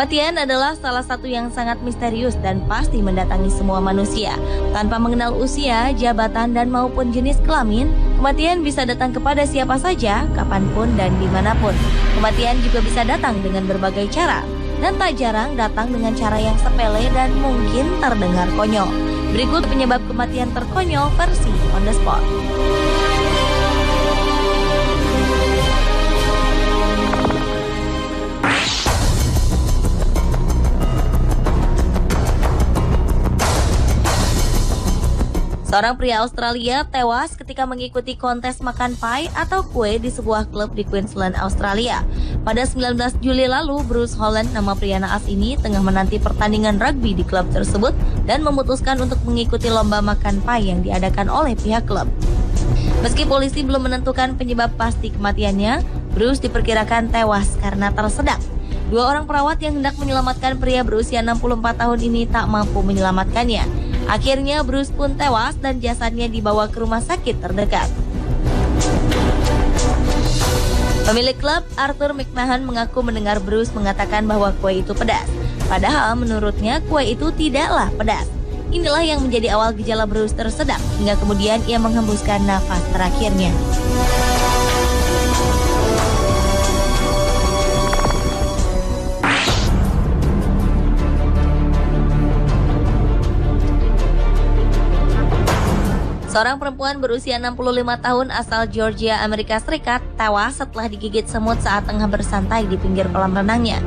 Kematian adalah salah satu yang sangat misterius dan pasti mendatangi semua manusia. Tanpa mengenal usia, jabatan, dan maupun jenis kelamin, kematian bisa datang kepada siapa saja, kapanpun, dan dimanapun. Kematian juga bisa datang dengan berbagai cara, dan tak jarang datang dengan cara yang sepele dan mungkin terdengar konyol. Berikut penyebab kematian terkonyol versi on the spot. Seorang pria Australia tewas ketika mengikuti kontes makan pie atau kue di sebuah klub di Queensland, Australia. Pada 19 Juli lalu, Bruce Holland, nama pria naas ini, tengah menanti pertandingan rugby di klub tersebut dan memutuskan untuk mengikuti lomba makan pie yang diadakan oleh pihak klub. Meski polisi belum menentukan penyebab pasti kematiannya, Bruce diperkirakan tewas karena tersedak. Dua orang perawat yang hendak menyelamatkan pria berusia 64 tahun ini tak mampu menyelamatkannya. Akhirnya Bruce pun tewas dan jasadnya dibawa ke rumah sakit terdekat. Pemilik klub, Arthur McMahon, mengaku mendengar Bruce mengatakan bahwa kue itu pedas. Padahal menurutnya kue itu tidaklah pedas. Inilah yang menjadi awal gejala Bruce tersedak, hingga kemudian ia menghembuskan nafas terakhirnya. Seorang perempuan berusia 65 tahun asal Georgia, Amerika Serikat, tewas setelah digigit semut saat tengah bersantai di pinggir kolam renangnya.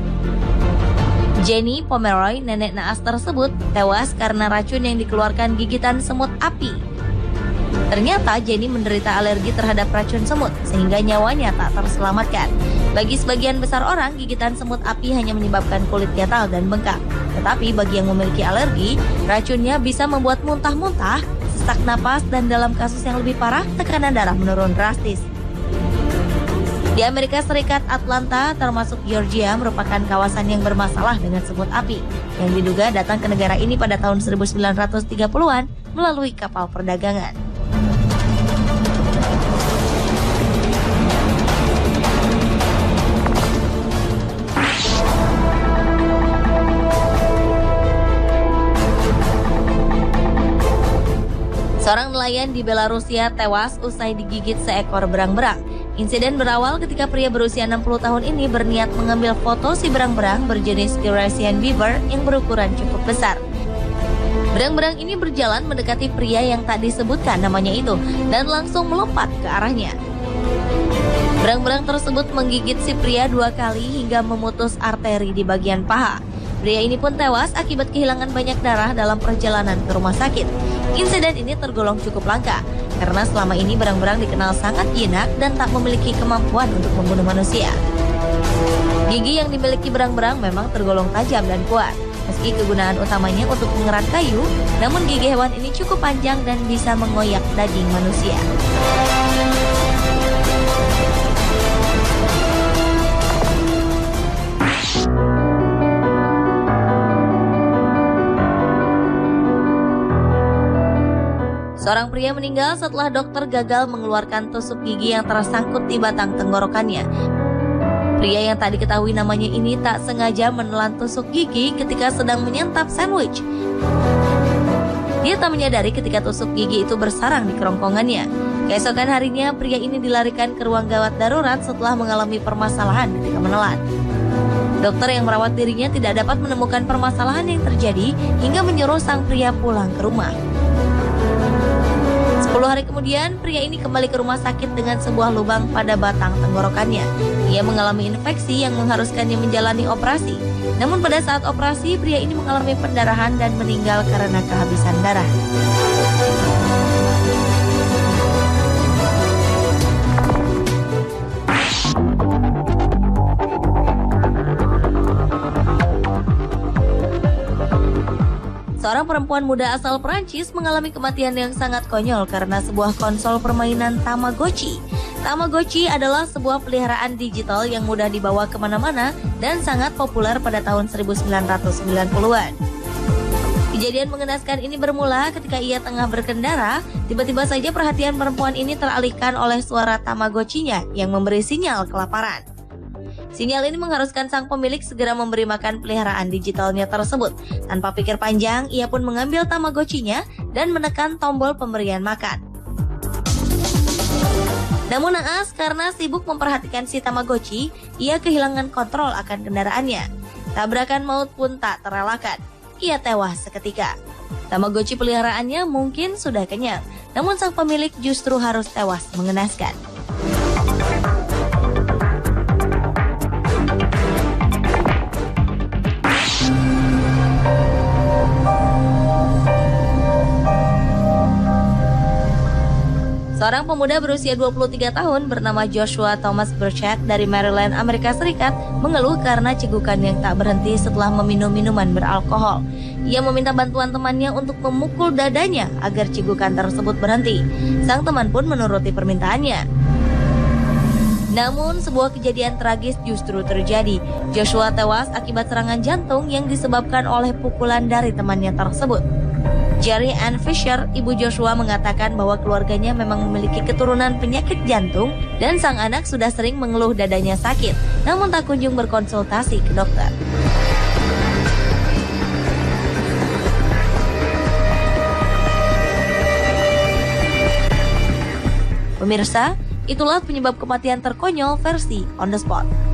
Jenny Pomeroy, nenek naas tersebut, tewas karena racun yang dikeluarkan gigitan semut api. Ternyata Jenny menderita alergi terhadap racun semut, sehingga nyawanya tak terselamatkan. Bagi sebagian besar orang, gigitan semut api hanya menyebabkan kulit gatal dan bengkak. Tetapi bagi yang memiliki alergi, racunnya bisa membuat muntah-muntah, sesak napas, dan dalam kasus yang lebih parah, tekanan darah menurun drastis. Di Amerika Serikat, Atlanta, termasuk Georgia, merupakan kawasan yang bermasalah dengan semut api, yang diduga datang ke negara ini pada tahun 1930-an melalui kapal perdagangan. Seorang nelayan di Belarusia tewas usai digigit seekor berang-berang. Insiden berawal ketika pria berusia 60 tahun ini berniat mengambil foto si berang-berang berjenis Eurasian Beaver yang berukuran cukup besar. Berang-berang ini berjalan mendekati pria yang tak disebutkan namanya itu dan langsung melompat ke arahnya. Berang-berang tersebut menggigit si pria 2 kali hingga memutus arteri di bagian paha. Pria ini pun tewas akibat kehilangan banyak darah dalam perjalanan ke rumah sakit. Insiden ini tergolong cukup langka, karena selama ini berang-berang dikenal sangat jinak dan tak memiliki kemampuan untuk membunuh manusia. Gigi yang dimiliki berang-berang memang tergolong tajam dan kuat. Meski kegunaan utamanya untuk mengerat kayu, namun gigi hewan ini cukup panjang dan bisa mengoyak daging manusia. Seorang pria meninggal setelah dokter gagal mengeluarkan tusuk gigi yang tersangkut di batang tenggorokannya. Pria yang tak diketahui namanya ini tak sengaja menelan tusuk gigi ketika sedang menyantap sandwich. Dia tak menyadari ketika tusuk gigi itu bersarang di kerongkongannya. Keesokan harinya, pria ini dilarikan ke ruang gawat darurat setelah mengalami permasalahan ketika menelan. Dokter yang merawat dirinya tidak dapat menemukan permasalahan yang terjadi hingga menyuruh sang pria pulang ke rumah. 10 hari kemudian, pria ini kembali ke rumah sakit dengan sebuah lubang pada batang tenggorokannya. Ia mengalami infeksi yang mengharuskannya menjalani operasi. Namun pada saat operasi, pria ini mengalami pendarahan dan meninggal karena kehabisan darah. Seorang perempuan muda asal Perancis mengalami kematian yang sangat konyol karena sebuah konsol permainan Tamagotchi. Tamagotchi adalah sebuah peliharaan digital yang mudah dibawa kemana-mana dan sangat populer pada tahun 1990-an. Kejadian mengenaskan ini bermula ketika ia tengah berkendara, tiba-tiba saja perhatian perempuan ini teralihkan oleh suara Tamagotchinya yang memberi sinyal kelaparan. Sinyal ini mengharuskan sang pemilik segera memberi makan peliharaan digitalnya tersebut. Tanpa pikir panjang, ia pun mengambil Tamagotchi-nya dan menekan tombol pemberian makan. Namun naas, karena sibuk memperhatikan si Tamagotchi, ia kehilangan kontrol akan kendaraannya. Tabrakan maut pun tak terelakkan. Ia tewas seketika. Tamagotchi peliharaannya mungkin sudah kenyang, namun sang pemilik justru harus tewas mengenaskan. Seorang pemuda berusia 23 tahun bernama Joshua Thomas Burchett dari Maryland, Amerika Serikat mengeluh karena cegukan yang tak berhenti setelah meminum minuman beralkohol. Ia meminta bantuan temannya untuk memukul dadanya agar cegukan tersebut berhenti. Sang teman pun menuruti permintaannya. Namun sebuah kejadian tragis justru terjadi. Joshua tewas akibat serangan jantung yang disebabkan oleh pukulan dari temannya tersebut. Jerry Ann Fisher, ibu Joshua, mengatakan bahwa keluarganya memang memiliki keturunan penyakit jantung dan sang anak sudah sering mengeluh dadanya sakit, namun tak kunjung berkonsultasi ke dokter. Pemirsa, itulah penyebab kematian terkonyol versi On The Spot.